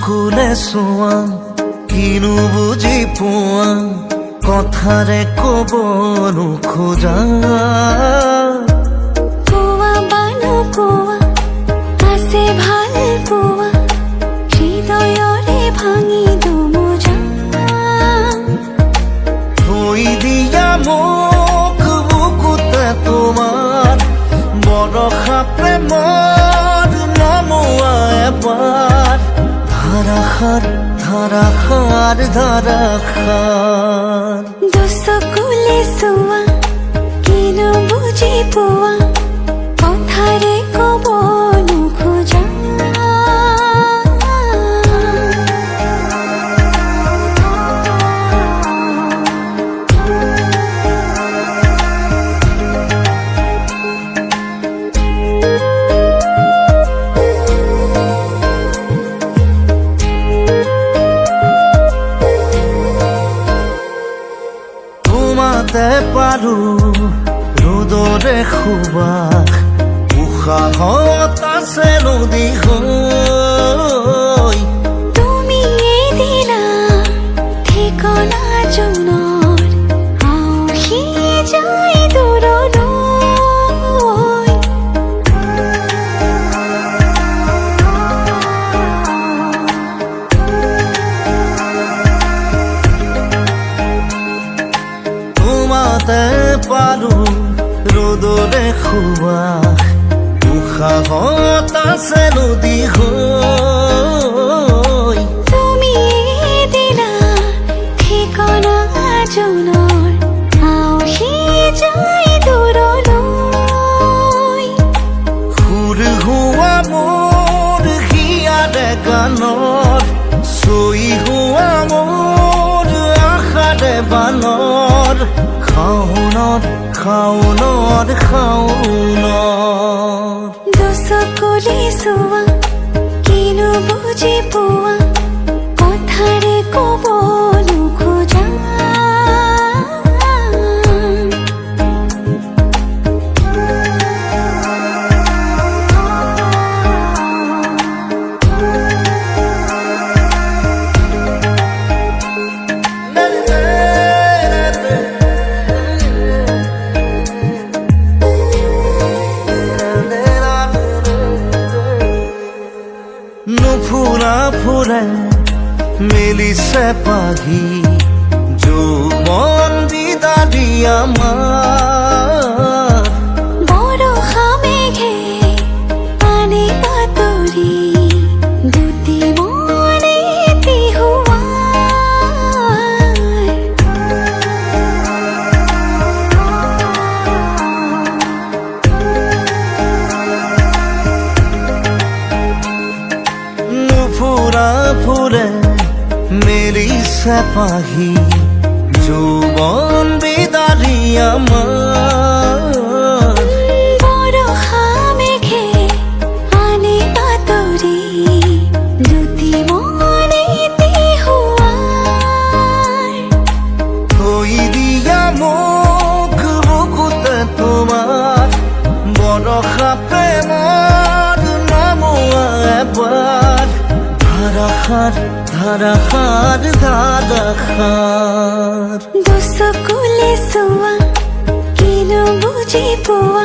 চকুলে চোৱা কিনো বুজি পোৱা কথাৰে কব নোখোজা কোৱা বানো কোৱা আছে ভাল পোৱা হৃদয়ৰে ভাঙি দুমোজা থৈ দিয়া মোক বুকুতে তোমাৰ বৰষা প্ৰেমৰ নমোৱা এবাৰ ধাৰাসাৰ ধাৰাসাৰ ধাৰাসাৰ দুচকুলে চোৱা কিনো বুজি পোৱা কথাৰে কব নোখোজা তোমাতে পাৰো ৰ'দৰে সুবাস উশাহত আছে নদী হৈ তুমি দিলা ঠিকনা জোনৰ আউসি যায় দূৰলৈ তোমাতে পাৰো ৰ'দৰে সুবাস উশাহত আছে নদী হৈ তুমি দিলা ঠিকনা জোনৰ আউসি যায় দূৰলৈ সুৰ হোৱা মোৰ হিয়াৰে গানত চৈ হোৱা মোৰ আশাৰে বানৰ খাওনত খাওনত খাওনত দুচকুলে চোৱা কিনো বুজি পোৱা কথাৰে কব নোখোজা নুফুৰা ফুৰে মেলিছে পাহি যৌৱন বিদাৰি আমাৰ বৰষা মেঘে পানী পাতৰি দুটি মনে নুফুৰা ফুৰে মেলিছে পাহি যৌৱন বিদাৰি আমাৰ বৰষা মেঘে পানী পাতৰি দুটি মনে থৈ দিয়া মোক বুকুতে তোমাৰ বৰষা প্ৰেমৰ নমোৱা এবাৰ ধাৰাসাৰ ধাৰাসাৰ ধাৰাসাৰ দুচকুলে চোৱা কিনো বুজি পোৱা